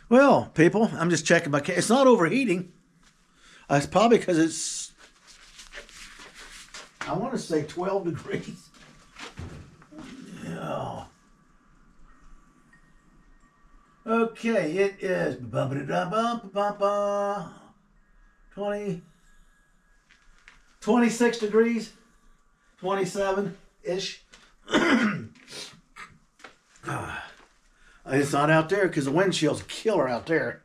Well, people, I'm just checking my It's not overheating. It's probably because it's, I want to say 12 degrees. Yeah. Okay, it is 26 degrees, 27-ish. It's not out there because the windshield's a killer out there.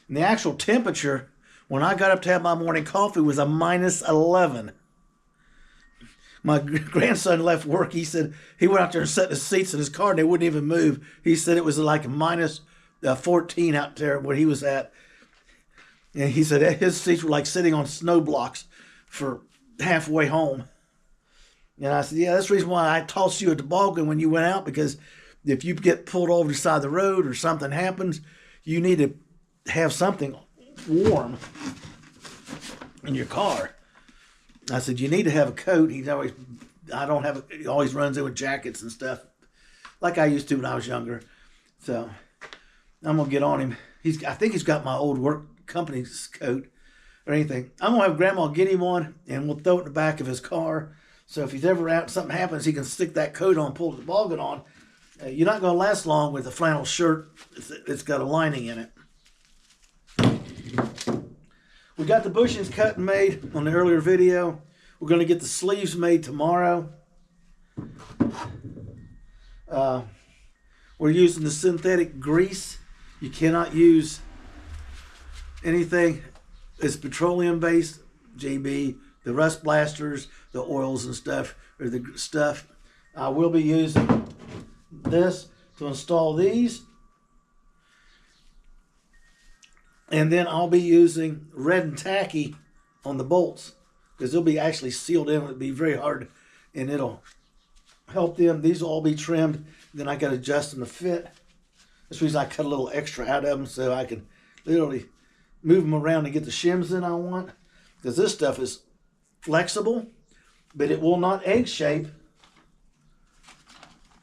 And the actual temperature, when I got up to have my morning coffee, was a minus 11. My grandson left work. He said he went out there and set the seats in his car and they wouldn't even move. He said it was like minus 14 out there where he was at. And he said his seats were like sitting on snow blocks for halfway home. And I said, yeah, that's the reason why I tossed you a toboggan when you went out, because if you get pulled over the side of the road or something happens, you need to have something warm in your car. I said, you need to have a coat. He always runs in with jackets and stuff like I used to when I was younger. So I'm going to get on him. I think he's got my old work company's coat or anything. I'm going to have Grandma get him one, and we'll throw it in the back of his car. So if he's ever out, something happens, he can stick that coat on, pull the toboggan on. You're not going to last long with a flannel shirt. It's got a lining in it. We got the bushings cut and made on the earlier video. We're going to get the sleeves made tomorrow. We're using the synthetic grease. You cannot use anything that's petroleum based, JB, the rust blasters, the oils and stuff, or the stuff. I will be using this to install these. And then I'll be using red and tacky on the bolts, because they'll be actually sealed in. It'll be very hard, and it'll help them. These will all be trimmed. Then I got to adjust them to fit. That's the reason I cut a little extra out of them, so I can literally move them around and get the shims in I want. Because this stuff is flexible, but it will not egg shape.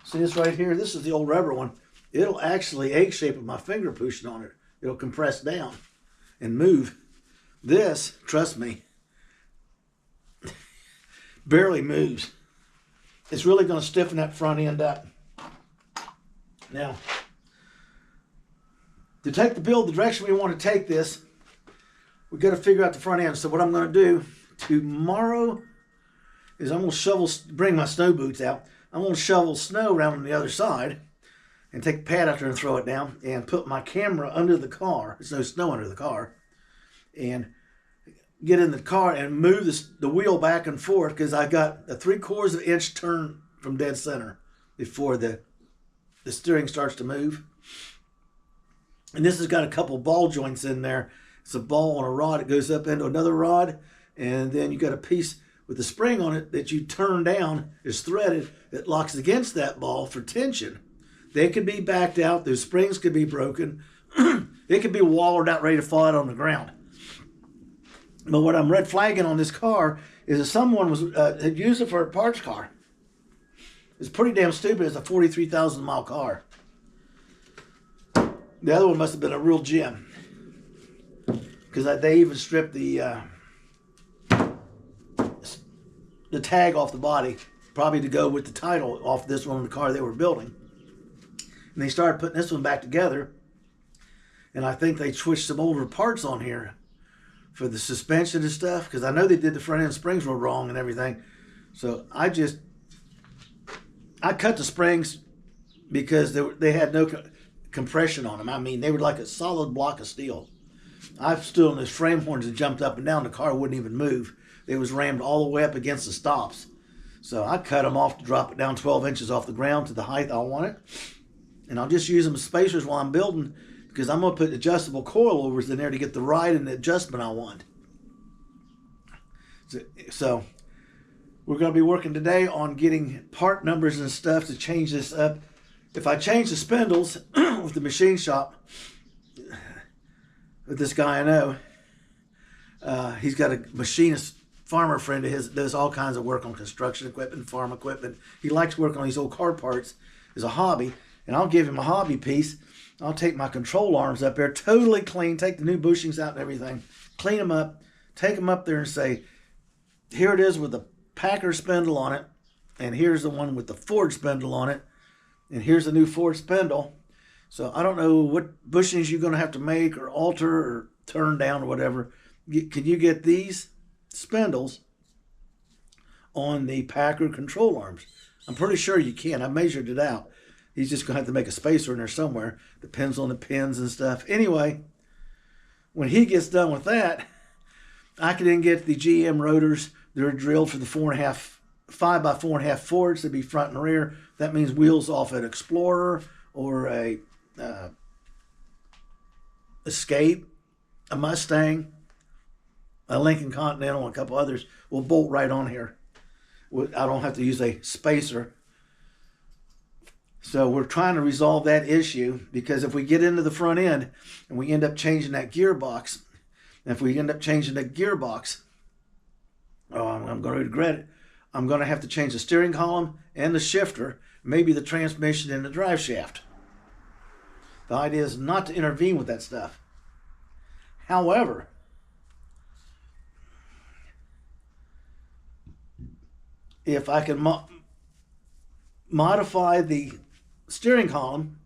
See this right here? This is the old rubber one. It'll actually egg shape with my finger pushing on it. It'll compress down and move. This, trust me, barely moves. It's really going to stiffen that front end up. Now, to take the build the direction we want to take this, we've got to figure out the front end. So what I'm going to do tomorrow is I'm going to bring my snow boots out. I'm going to shovel snow around on the other side and take a pad out there and throw it down and put my camera under the car. There's no snow under the car. And get in the car and move the wheel back and forth, because I got a 3/4 of an inch turn from dead center before the steering starts to move. And this has got a couple ball joints in there. It's a ball on a rod. It goes up into another rod. And then you got a piece with the spring on it that you turn down, is threaded, that locks against that ball for tension. They could be backed out. Those springs could be broken. They could be wallered out, ready to fall out on the ground. But what I'm red flagging on this car is that someone had used it for a parts car. It's pretty damn stupid. It's a 43,000 mile car. The other one must have been a real gem, because they even stripped the tag off the body, probably to go with the title off this one, the car they were building. And they started putting this one back together, and I think they switched some older parts on here for the suspension and stuff, because I know they did the front end springs were wrong and everything. So I cut the springs because they had no compression on them. I mean, they were like a solid block of steel. I've stood on those frame horns and jumped up and down. The car wouldn't even move. It was rammed all the way up against the stops. So I cut them off to drop it down 12 inches off the ground to the height I want it. And I'll just use them as spacers while I'm building, because I'm going to put adjustable coilovers in there to get the ride and the adjustment I want. So we're going to be working today on getting part numbers and stuff to change this up. If I change the spindles with the machine shop, with this guy I know, he's got a machinist farmer friend of his, does all kinds of work on construction equipment, farm equipment. He likes working on these old car parts as a hobby. and I'll give him a hobby piece. I'll take my control arms up there, totally clean, take the new bushings out and everything, clean them up, take them up there and say, here it is with the Packer spindle on it, and here's the one with the Ford spindle on it, and here's the new Ford spindle. So I don't know what bushings you're going to have to make or alter or turn down or whatever. Can you get these spindles on the Packer control arms? I'm pretty sure you can. I measured it out. He's just going to have to make a spacer in there somewhere. Depends on the pins and stuff. Anyway, when he gets done with that, I can then get the GM rotors. They're drilled for the 5 by 4.5 Fords to be front and rear. That means wheels off an Explorer or a Escape, a Mustang, a Lincoln Continental, and a couple others will bolt right on here. I don't have to use a spacer. So we're trying to resolve that issue, because if we get into the front end and we end up changing that gearbox, I'm going to regret it. I'm going to have to change the steering column and the shifter, maybe the transmission and the drive shaft. The idea is not to intervene with that stuff. However, if I can modify the steering column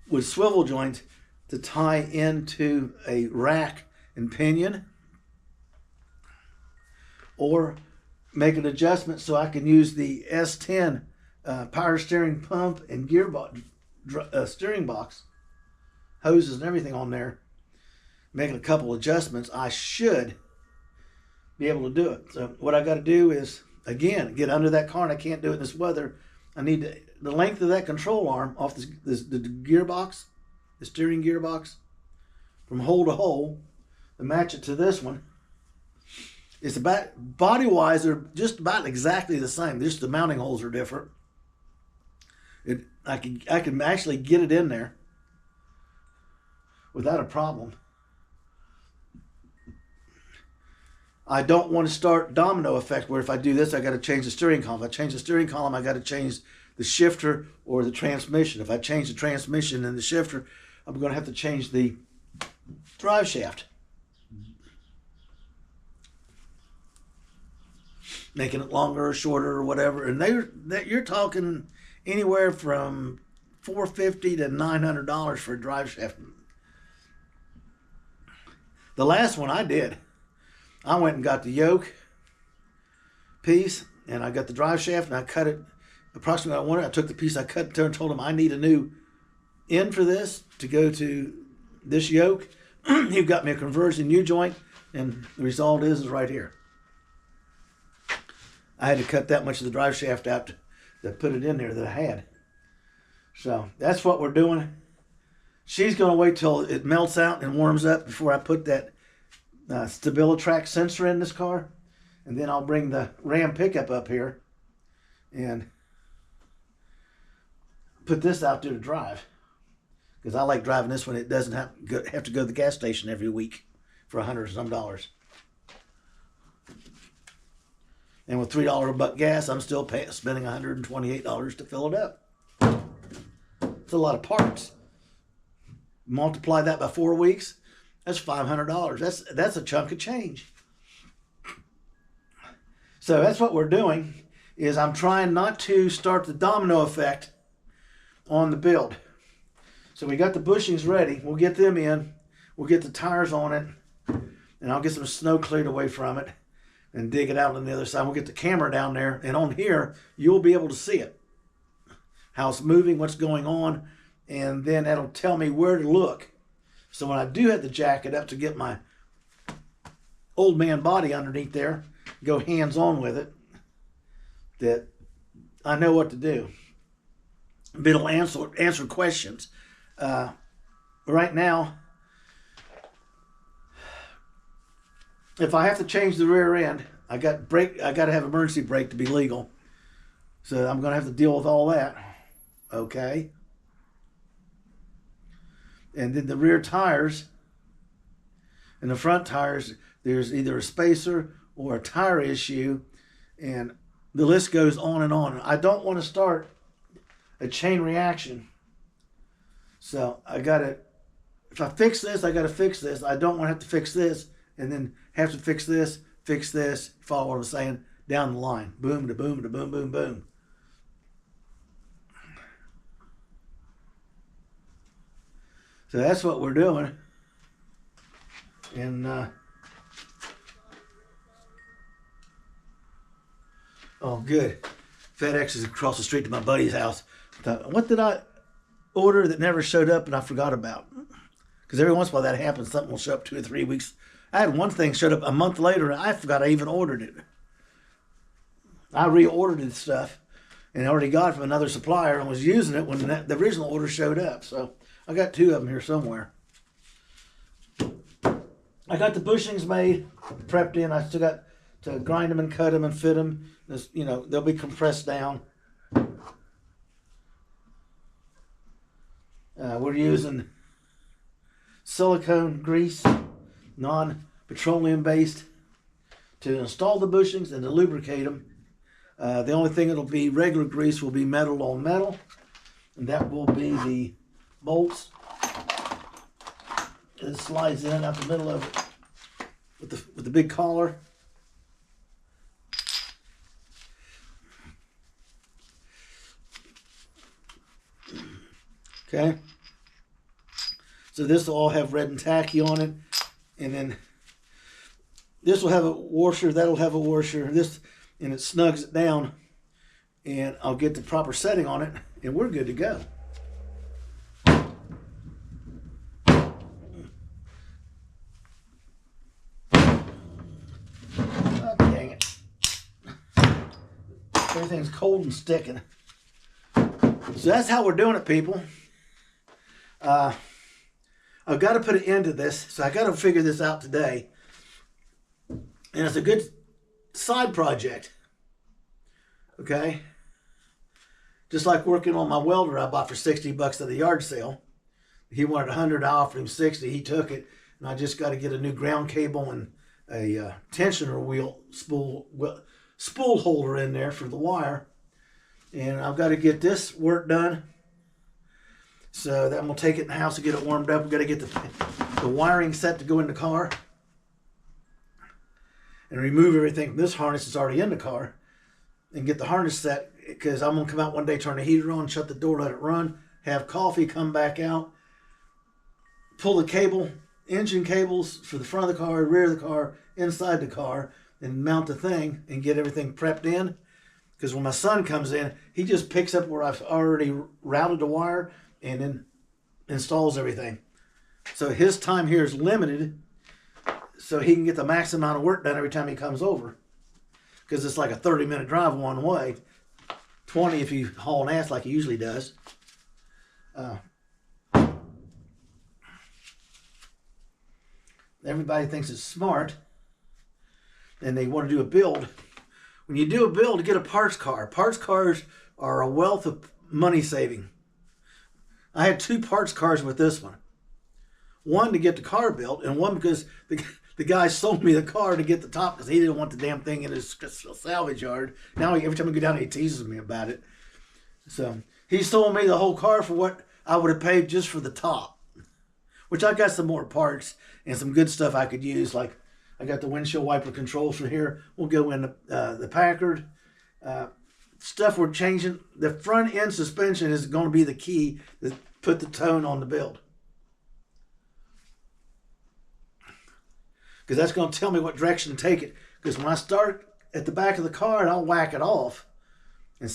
with swivel joints to tie into a rack and pinion, or make an adjustment so I can use the S10 power steering pump and gearbox, steering box, hoses and everything on there, making a couple adjustments, I should be able to do it. So what I got to do is, again, get under that car, and I can't do it in this weather. I need the length of that control arm off the gearbox, the steering gearbox, from hole to hole, to match it to this one. It's about, body-wise, they're just about exactly the same. Just the mounting holes are different. I can actually get it in there without a problem. I don't want to start domino effect where if I do this, I got to change the steering column. If I change the steering column, I got to change the shifter or the transmission. If I change the transmission and the shifter, I'm going to have to change the drive shaft, making it longer or shorter or whatever. And you're talking anywhere from $450 to $900 for a drive shaft. The last one I did, I went and got the yoke piece, and I got the drive shaft, and I cut it approximately what I wanted. I took the piece I cut and told him I need a new end for this to go to this yoke. He got me a conversion U-joint, and the result is right here. I had to cut that much of the drive shaft out to put it in there that I had. So that's what we're doing. She's going to wait till it melts out and warms up before I put that StabiliTrak sensor in this car. And then I'll bring the Ram pickup up here and put this out there to drive. Because I like driving this one. It doesn't have to go to the gas station every week for $100 some. And with $3 a buck gas, I'm still spending $128 to fill it up. It's a lot of parts. Multiply that by 4 weeks, that's $500. That's a chunk of change. So that's what we're doing, is I'm trying not to start the domino effect on the build. So we got the bushings ready. We'll get them in. We'll get the tires on it, and I'll get some snow cleared away from it and dig it out on the other side. We'll get the camera down there, and on here, you'll be able to see it, how it's moving, what's going on, and then that'll tell me where to look. So when I do have to jack it up to get my old man body underneath there, go hands-on with it, that I know what to do. But it'll answer questions. Right now, if I have to change the rear end, I got to have emergency brake to be legal. So I'm going to have to deal with all that. Okay. And then the rear tires and the front tires, there's either a spacer or a tire issue, and the list goes on and on. I don't want to start a chain reaction. So I gotta, if I fix this, I gotta fix this. I don't want to have to fix this and then have to fix this, follow what I'm saying, down the line. Boom, to boom, to boom, boom, boom. So that's what we're doing. And, oh, good. FedEx is across the street to my buddy's house. What did I order that never showed up and I forgot about? Because every once in a while that happens. Something will show up 2 or 3 weeks. I had one thing showed up a month later and I forgot I even ordered it. I reordered the stuff and already got it from another supplier and was using it when the original order showed up. So I got 2 of them here somewhere. I got the bushings made, prepped in. I still got to grind them and cut them and fit them. This, you know, they'll be compressed down. We're using silicone grease, non-petroleum based, to install the bushings and to lubricate them. The only thing that'll be regular grease will be metal on metal, and that will be the bolts. It slides in out the middle of it with the big collar. Okay. So this will all have red and tacky on it, and then this will have a washer. That'll have a washer. This, and it snugs it down, and I'll get the proper setting on it, and we're good to go. Everything's cold and sticking. So that's how we're doing it, people. I've got to put an end to this, so I got to figure this out today. And it's a good side project. Okay? Just like working on my welder I bought for $60 at the yard sale. He wanted $100, I offered him $60. He took it, and I just got to get a new ground cable and a tensioner wheel spool holder in there for the wire, and I've got to get this work done. So then we'll take it in the house to get it warmed up. We've got to get the wiring set to go in the car and remove everything from this harness that's already in the car and get the harness set, because I'm going to come out one day, turn the heater on, shut the door, let it run, have coffee, come back out, pull the cable, engine cables for the front of the car, rear of the car, inside the car, and mount the thing and get everything prepped in. Because when my son comes in, he just picks up where I've already routed the wire and then installs everything. So his time here is limited, so he can get the max amount of work done every time he comes over. Because it's like a 30-minute drive one way, 20 if you haul an ass like he usually does. Everybody thinks it's smart, and they want to do a build. When you do a build, to get a parts car. Parts cars are a wealth of money saving. I had 2 parts cars with this one. One to get the car built, and one because the guy sold me the car to get the top because he didn't want the damn thing in his salvage yard. Now every time I go down, he teases me about it. So he sold me the whole car for what I would have paid just for the top, which I got some more parts and some good stuff I could use, like I got the windshield wiper controls from here. We'll go in the Packard. Stuff we're changing. The front end suspension is going to be the key that put the tone on the build. Because that's going to tell me what direction to take it. Because when I start at the back of the car and I'll whack it off and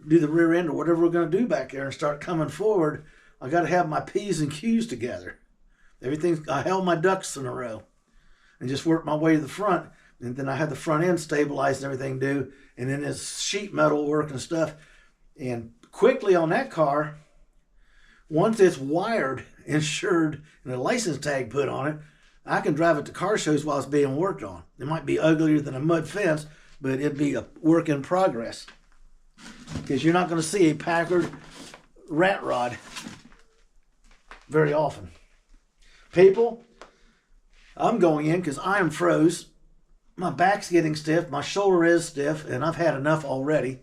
do the rear end or whatever we're going to do back there and start coming forward, I got to have my P's and Q's together. I held my ducks in a row and just worked my way to the front. And then I had the front end stabilized and everything do. And then this sheet metal work and stuff. And quickly on that car, once it's wired, insured, and a license tag put on it, I can drive it to car shows while it's being worked on. It might be uglier than a mud fence, but it'd be a work in progress. Because you're not going to see a Packard rat rod very often. People, I'm going in because I am froze. My back's getting stiff. My shoulder is stiff, and I've had enough already.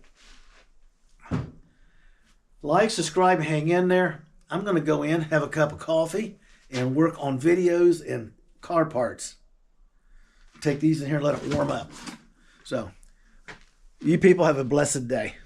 Like, subscribe, hang in there. I'm going to go in, have a cup of coffee, and work on videos and car parts. Take these in here and let it warm up. So, you people have a blessed day.